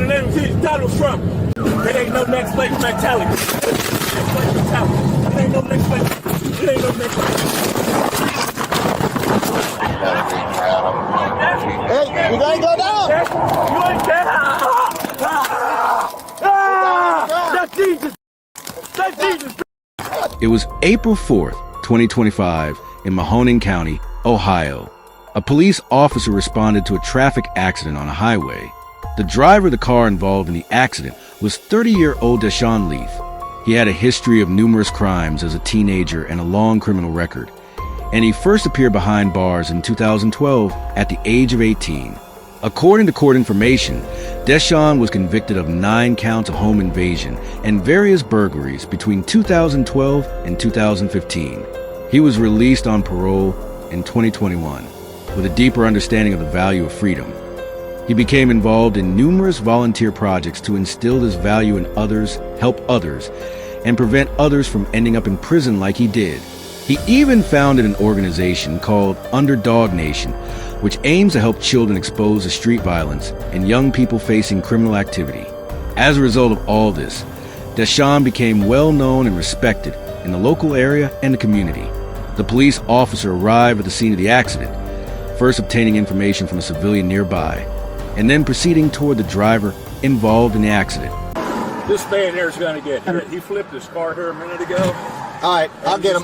the name of Jesus, Donald Trump. There ain't no next place mentality. It ain't no next place. It ain't no next place. Hey, you gotta go down. You ain't there. That's Jesus. That's Jesus. It was April 4th, 2025, in Mahoning County, Ohio. A police officer responded to a traffic accident on a highway. The driver of the car involved in the accident was 30-year-old DeShawn Leeth. He had a history of numerous crimes as a teenager and a long criminal record, and he first appeared behind bars in 2012 at the age of 18. According to court information, DeShawn was convicted of 9 counts of home invasion and various burglaries between 2012 and 2015. He was released on parole in 2021 with a deeper understanding of the value of freedom. He became involved in numerous volunteer projects to instill this value in others, help others, and prevent others from ending up in prison like he did. He even founded an organization called Underdog Nation, which aims to help children exposed to street violence and young people facing criminal activity. As a result of all this, DeShawn became well known and respected in the local area and the community. The police officer arrived at the scene of the accident, first obtaining information from a civilian nearby, and then proceeding toward the driver involved in the accident. This man there is going to get hurt. He flipped his car here a minute ago. All right, I'll get him.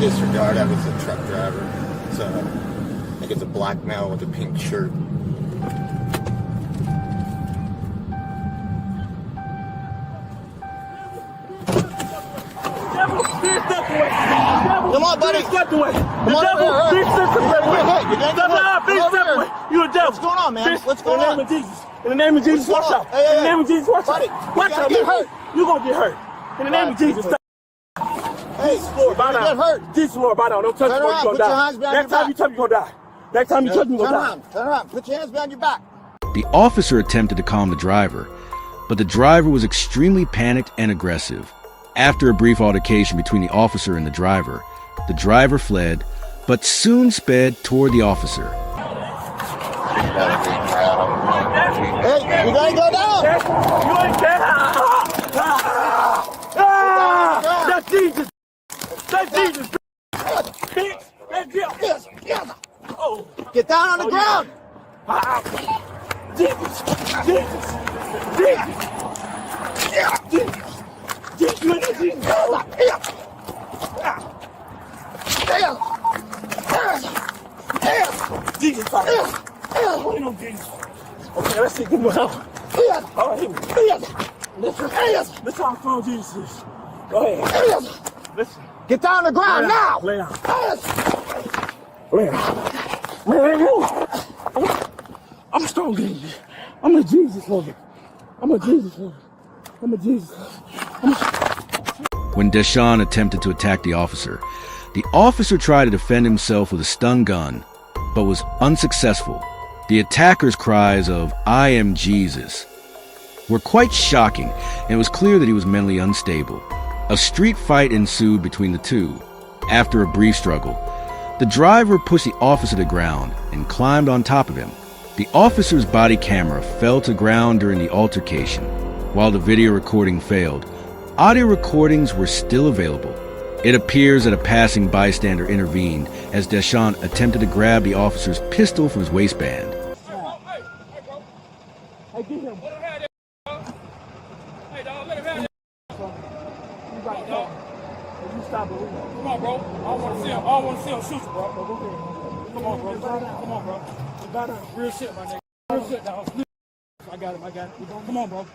Disregard, that was a truck driver. So I think it's a black male with a pink shirt. Come on, buddy. Step away. Come on, You a devil. What's going on, man? What's going on? In the name of Jesus, watch out. In the name of Jesus, watch out. Watch out. Get hurt. You're going to get hurt. In the name of Jesus. Hey, Lord, bow get down. hurt. Jesus, Lord, bow down. Don't touch me, you're going to die. Next time you touch me, you're going to die. Next time you touch me, you're going to die. Turn around. Put your hands behind your back. The officer attempted to calm the driver, but the driver was extremely panicked and aggressive. After a brief altercation between the officer and the driver fled, but soon sped toward the officer. Hey, you gotta go down. You ain't there. That's Jesus. That's Jesus. Bitch. That's Jesus. Oh. Get down on the ground. Jesus. Jesus. Jesus. Jesus. Jesus. Jesus. Jesus. Okay, let's see. Give him a help. All right, let's how strong Jesus is. Go ahead. Listen. Get down on the ground now. Lay down. Lay down. I'm strong, Jesus. I'm a Jesus woman. I'm a Jesus woman. I'm a Jesus woman. When DeShawn attempted to attack the officer tried to defend himself with a stun gun, but was unsuccessful. The attacker's cries of, "I am Jesus," were quite shocking, and it was clear that he was mentally unstable. A street fight ensued between the two. After a brief struggle, the driver pushed the officer to the ground and climbed on top of him. The officer's body camera fell to the ground during the altercation. While the video recording failed, audio recordings were still available. It appears that a passing bystander intervened as DeShawn attempted to grab the officer's pistol from his waistband. Hey, get him. Hey, dog, let him have it. You stop it. Come on, bro. I don't want to see him. I don't want to see him shoot you, bro. Come on, bro. Come on, bro. Real shit, my nigga. Real shit, dog. I got him. Come on, bro.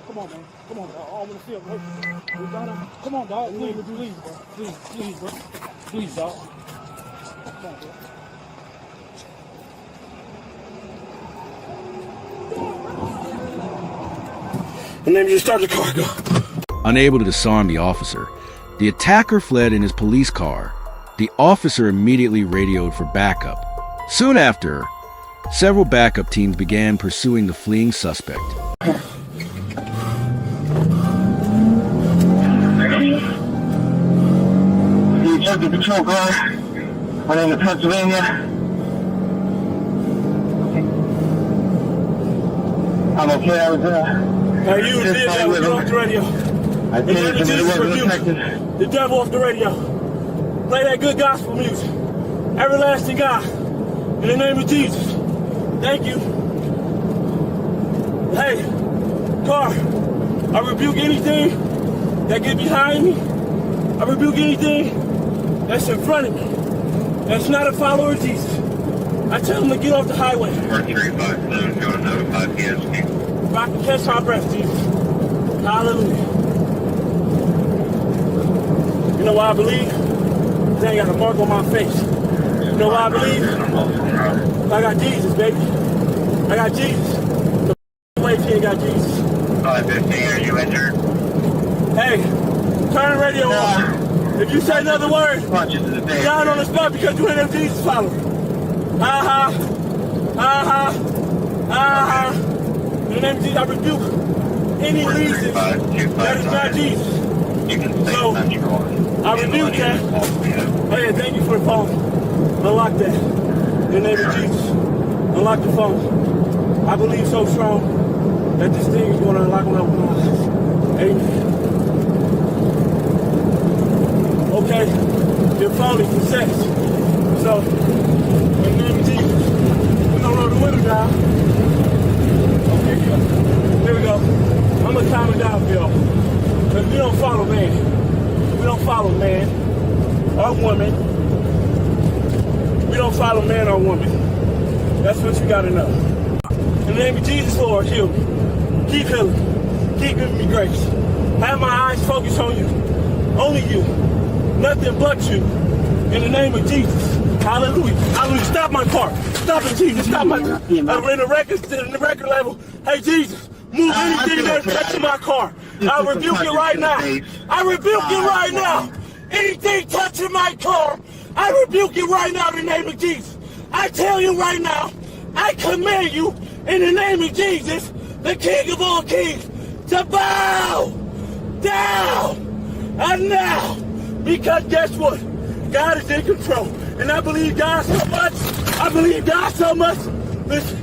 Come on, man. Come on, dog. I don't want to see him. Come on, dog. Please, bro. Please, bro. Please, dog. Come on, bro. And then you start the car, go. Unable to disarm the officer, the attacker fled in his police car. The officer immediately radioed for backup. Soon after, several backup teams began pursuing the fleeing suspect. The patrol car went into Pennsylvania. I'm okay. I was, Hey, you just did that fine when with you him. off the radio. I In the did name it, of but it Jesus, wasn't rebuke effective. the devil off the radio. Play that good gospel music. Everlasting God. In the name of Jesus. Thank you. Hey, car, I rebuke anything that get behind me. I rebuke anything that's in front of me. That's not a follower of Jesus. I tell them to get off the highway. 4357, going to notify PSP. If I can catch my breath, Jesus. Hallelujah. You know why I believe? Because I ain't got a mark on my face. You know why I believe? I got Jesus, baby. I got Jesus. The way he ain't got Jesus. 515, are you injured? Hey, turn the radio off. If you say another word, Punches in the face. down on the spot because you ain't a Jesus follower. Ha ha. Ha ha. In the name of Jesus, I rebuke any reason that is not Jesus. You can stay So, central. I rebuke that. Hey, thank you for the phone. Unlock that. In the name of Jesus. Unlock the phone. I believe so strong that this thing is going to unlock when I open my eyes. Amen. Okay, your phone is possessed. So, in the name of Jesus, we're going to roll the window down. Okay, here we go. I'm going to calm it down for y'all. Because we don't follow man. We don't follow man or woman. We don't follow man or woman. That's what you got to know. In the name of Jesus, Lord, heal me. Keep healing. Keep giving me grace. Have my eyes focused on you. Only you. Nothing but you. In the name of Jesus. Hallelujah. Hallelujah. Stop my car. Stop it, Jesus. Stop my car. In the record level. Hey, Jesus. Move anything that's touching my car. I rebuke it right now. I rebuke it right now. Anything touching my car, I rebuke it right now in the name of Jesus. I tell you right now, I command you in the name of Jesus, the King of all kings, to bow down and now. Because guess what? God is in control. And I believe God so much. I believe God so much. Listen,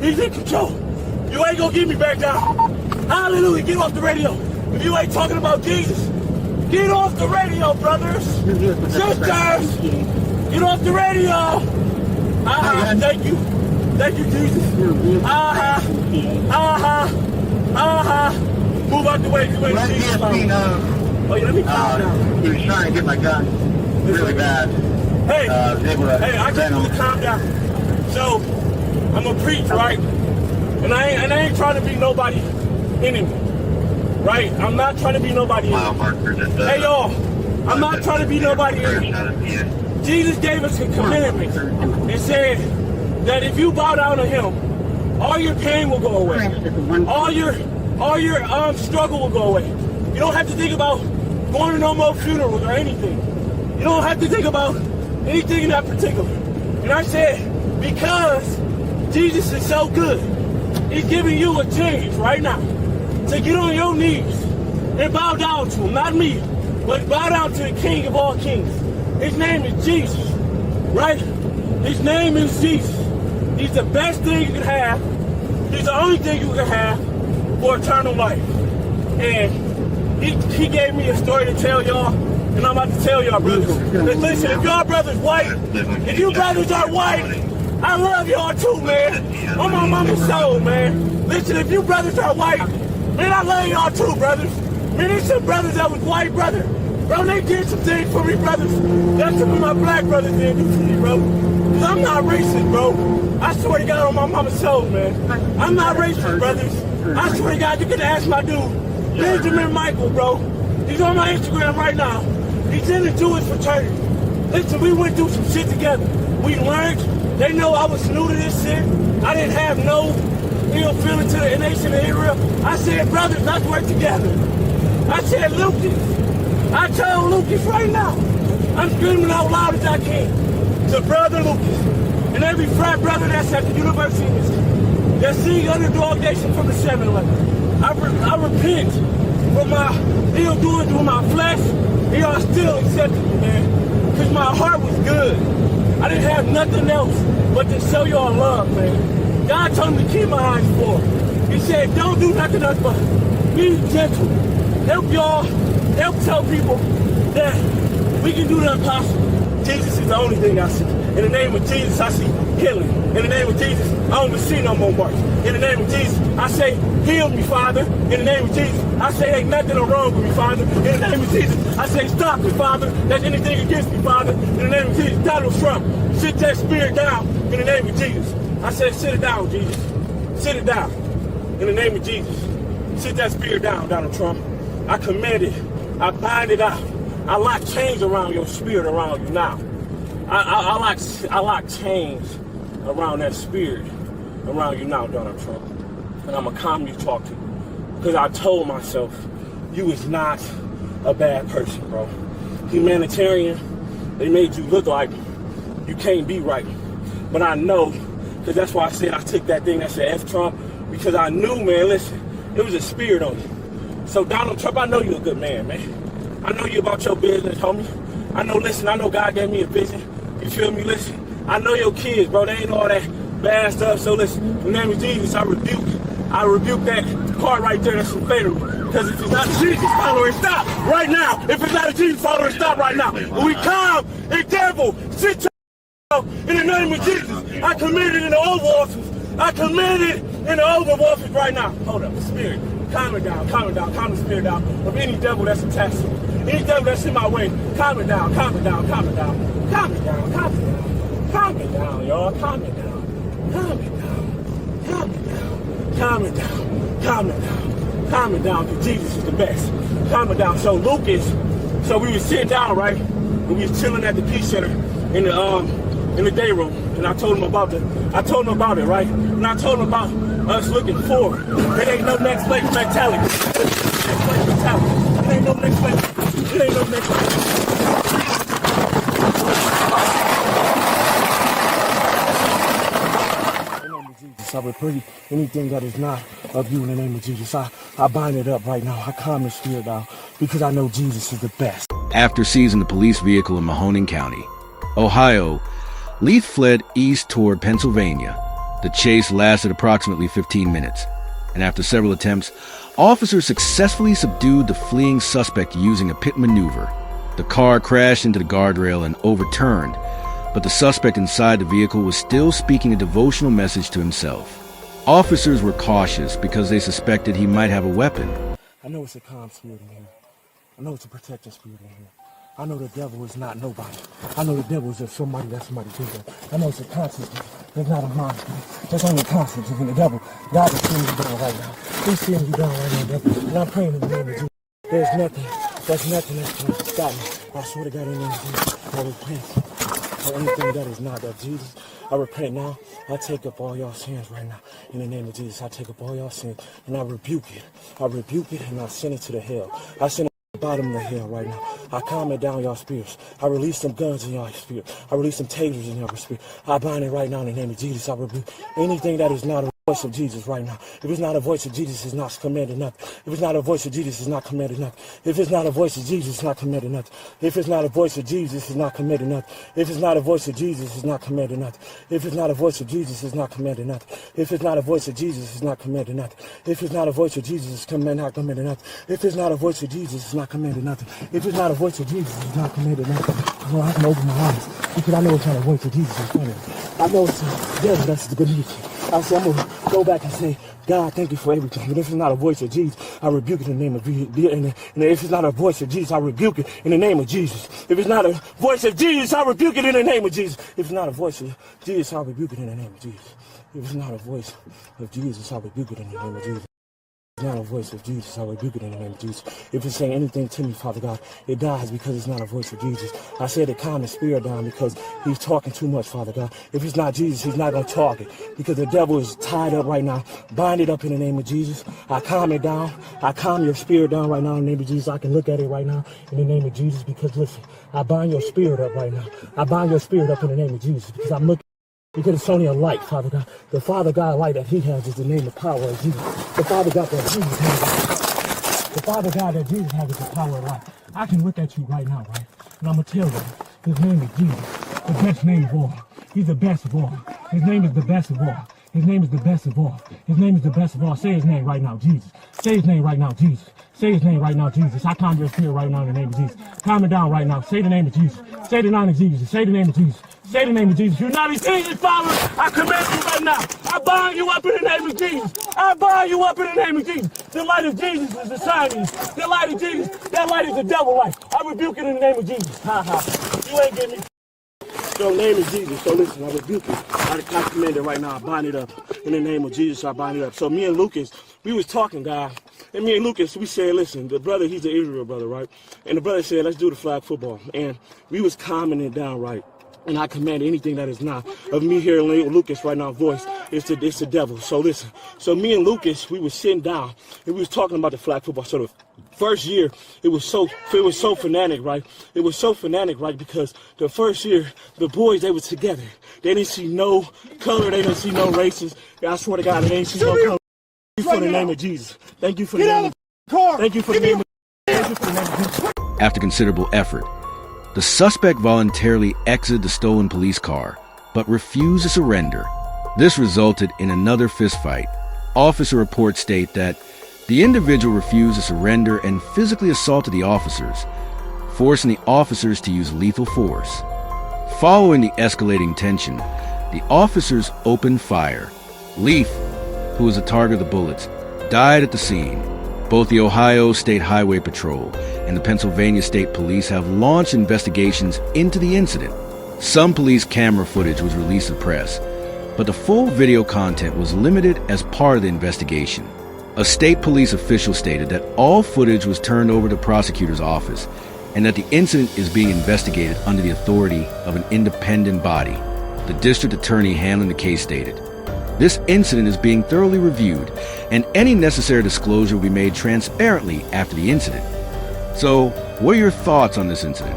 he's in control. You ain't gonna get me back down. Hallelujah. Get off the radio. If you ain't talking about Jesus, get off the radio, brothers. Sisters, get off the radio. Thank you. Thank you, Jesus. Move out the way. You ain't Jesus. Oh, yeah, let me calm down. He was trying to get my gun really bad. Hey, I just need to calm down. So, I'm a preach, right? And I ain't trying to be nobody enemy, right? I'm not trying to be nobody enemy. Hey, y'all, I'm not trying to be nobody enemy. Jesus gave us a commandment and said that if you bow down to Him, all your pain will go away. All your struggle will go away. You don't have to think about going to no more funerals or anything. You don't have to think about anything in that particular. And I said, because Jesus is so good, He's giving you a chance right now to get on your knees and bow down to Him. Not me, but bow down to the King of all kings. His name is Jesus, right? His name is Jesus. He's the best thing you can have. He's the only thing you can have for eternal life. And he gave me a story to tell y'all, and I'm about to tell y'all, brothers. Listen, if y'all brothers white, if you brothers are white, I love y'all too, man. On my mama's soul, man. Listen, if you brothers are white, man, I love y'all too, brothers. Man, there's some brothers that was white, brother. Bro, they did some things for me, brothers. That's some of my black brothers didn't do for me, bro. Cause I'm not racist, bro. I swear to God on my mama's soul, man. I'm not racist, brothers. I swear to God, you can ask my dude, Benjamin Michael, bro. He's on my Instagram right now. He's in the Jewish fraternity. Listen, we went through some shit together. We learned. They know I was new to this shit. I didn't have no ill feeling to the nation of Israel. I said, brothers, let's work together. I said, Lucas. I told Lucas right now. I'm screaming out loud as I can. To brother Lucas and every frat brother that's at the University of Michigan that's seeing underdog nation from the 7-Eleven. I repent for my ill doings with my flesh. And y'all still accepted me, man. Because my heart was good. I didn't have nothing else but to show y'all love, man. God told me to keep my eyes forward. He said, don't do nothing else but be gentle. Help y'all, help tell people that we can do the impossible. Jesus is the only thing I see. In the name of Jesus, I see healing. In the name of Jesus, I don't see no more marks. In the name of Jesus, I say, heal me, Father. In the name of Jesus, I say, ain't nothing wrong with me, Father. In the name of Jesus, I say, stop it, Father. That's anything against me, Father. In the name of Jesus, Donald Trump, sit that spirit down. In the name of Jesus, I say, sit it down, Jesus. Sit it down. In the name of Jesus, sit that spirit down, Donald Trump. I command it. I bind it out. I lock chains around your spirit around you now. I lock chains around that spirit around you now, Donald Trump. And I'm going to calm you talk to you. Because I told myself, you is not a bad person, bro. Humanitarian, they made you look like you can't be right. But I know, because that's why I said I took that thing that said F Trump, because I knew, man, listen, it was a spirit on you. So Donald Trump, I know you're a good man, man. I know you about your business, homie. I know God gave me a vision. You feel me? Listen, I know your kids, bro. They ain't all that bad stuff. So listen, in the name of Jesus, I rebuke that car right there that's in favor. Because if it's not a Jesus follower, stop right now. If it's not a Jesus follower, stop right now. When we come, and devil, sit your in the name of Jesus. I command it in the Oval Office. I command it in the Oval Office right now. Hold up, spirit. Calm it down, calm the spirit down of any devil that's attached to me. Any devil that's in my way, calm it down, calm it down, calm it down, calm it down, calm it down, calm it down, y'all, calm it down, calm it down, calm it down, calm it down, calm it down, calm it down, because Jesus is the best. Calm it down. So we was sitting down, right? And we was chilling at the Peace Center in the day room, and I told him about it, right? And I told him about us looking forward. There ain't no next place mentality. There ain't no next place. There ain't no next place. In the name of Jesus, I repeat anything that is not of you in the name of Jesus. I bind it up right now. I calm the spirit down because I know Jesus is the best. After seizing the police vehicle in Mahoning County, Ohio, Leeth fled east toward Pennsylvania. The chase lasted approximately 15 minutes, and after several attempts, officers successfully subdued the fleeing suspect using a pit maneuver. The car crashed into the guardrail and overturned, but the suspect inside the vehicle was still speaking a devotional message to himself. Officers were cautious because they suspected he might have a weapon. I know it's a calm spirit in here. I know it's a protective spirit in here. I know the devil is not nobody. I know the devil is just somebody that somebody thinks of. I know it's a conscience. It's not a monster. It's only a conscience. And the devil, God is seeing you down right now. He's seeing you down right now, devil. And I'm praying in the name of Jesus. There's nothing that's going to stop me. I swear to God in the name of Jesus, I repent for anything that is not of Jesus. I repent now. I take up all y'all sins right now. In the name of Jesus, I take up all y'all sins and I rebuke it. I rebuke it and I send it to the hell. I send it to the bottom of the hell right now. I calm it down y'all spirits. I release some guns in y'all spirit. I release some tasers in y'all spirit. I bind it right now in the name of Jesus. I rebuke anything that is not a voice of Jesus right now. If it's not a voice of Jesus, it's not commanded nothing. If it's not a voice of Jesus, it's not commanded nothing. If it's not a voice of Jesus, it's not commanded nothing. If it's not a voice of Jesus, it's not commanded nothing. If it's not a voice of Jesus, it's not commanded nothing. If it's not a voice of Jesus, it's not commanded nothing. If it's not a voice of Jesus, it's not commanded nothing. If it's not a voice of Jesus, it's not commanded nothing. If it's not a voice of Jesus, it's not commanded nothing. If it's not a voice of Jesus, it's not commanded nothing. Well, I can open my eyes because I know it's not a voice of Jesus in front of me. I know it's a devil that's the good news. I say I'm gonna go back and say, God, thank you for everything. But if it's not a voice of Jesus, I rebuke it in the name of Jesus. And if it's not a voice of Jesus, I rebuke it in the name of Jesus. If it's not a voice of Jesus, I rebuke it in the name of Jesus. If it's not a voice of Jesus, I rebuke it in the name of Jesus. If it's not a voice of Jesus, I rebuke it in the name of Jesus. It's not a voice of Jesus, I rebuke it in the name of Jesus. If it's saying anything to me, Father God, it dies because it's not a voice of Jesus. I said to calm the spirit down because he's talking too much, Father God. If it's not Jesus, he's not going to talk it because the devil is tied up right now. Bind it up in the name of Jesus. I calm it down. I calm your spirit down right now in the name of Jesus. I can look at it right now in the name of Jesus because, listen, I bind your spirit up right now. I bind your spirit up in the name of Jesus because I'm looking. Because it's only a light, Father God. The Father God light that he has is the name of power of Jesus. The Father God that Jesus has. The Father God that Jesus has is the power of life. I can look at you right now, right? And I'm going to tell you, his name is Jesus. The best name of all. He's the best of all. His name is the best of all. His name is the best of all. His name is the best of all. Say his name right now, Jesus. Say his name right now, Jesus. Say his name right now, Jesus. I conjure a spirit right now in the name of Jesus. Calm it down right now. Say the name of Jesus. Say the name of Jesus. Say the name of Jesus. Say the name of Jesus. You're not his Jesus, Father. I command you right now. I bind you up in the name of Jesus. I bind you up in the name of Jesus. The light of Jesus is inside of you. The light of Jesus. That light is the devil light. I rebuke it in the name of Jesus. Ha ha. You ain't getting me. So in the name of Jesus. So listen, I rebuke it. I command it right now. I bind it up in the name of Jesus. So I bind it up. So me and Lucas, we was talking, God. And me and Lucas, we said, listen, the brother, he's an Israel brother, right? And the brother said, let's do the flag football. And we was calming it down, right? And I command anything that is not of me hearing Lucas right now voice, it's the devil. So listen, so me and Lucas, we was sitting down and we was talking about the flag football. So the first year, it was so fanatic, right? It was so fanatic, right? Because the first year, the boys, they were together. They didn't see no color, they didn't see no races. I swear to God, they didn't see no color. Thank you for the name of Jesus. Thank you for the name of Jesus. Thank you for the name of Jesus. After considerable effort, the suspect voluntarily exited the stolen police car, but refused to surrender. This resulted in another fistfight. Officer reports state that the individual refused to surrender and physically assaulted the officers, forcing the officers to use lethal force. Following the escalating tension, the officers opened fire. Leeth, who was the target of the bullets, died at the scene. Both the Ohio State Highway Patrol and the Pennsylvania State Police have launched investigations into the incident. Some police camera footage was released to the press, but the full video content was limited as part of the investigation. A state police official stated that all footage was turned over to the prosecutor's office and that the incident is being investigated under the authority of an independent body. The district attorney handling the case stated, "This incident is being thoroughly reviewed, and any necessary disclosure will be made transparently after the incident." So, what are your thoughts on this incident?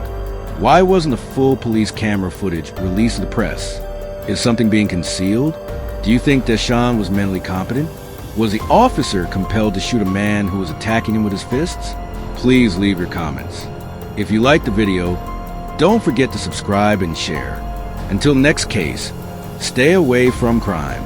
Why wasn't the full police camera footage released to the press? Is something being concealed? Do you think DeShawn was mentally competent? Was the officer compelled to shoot a man who was attacking him with his fists? Please leave your comments. If you liked the video, don't forget to subscribe and share. Until next case, stay away from crime.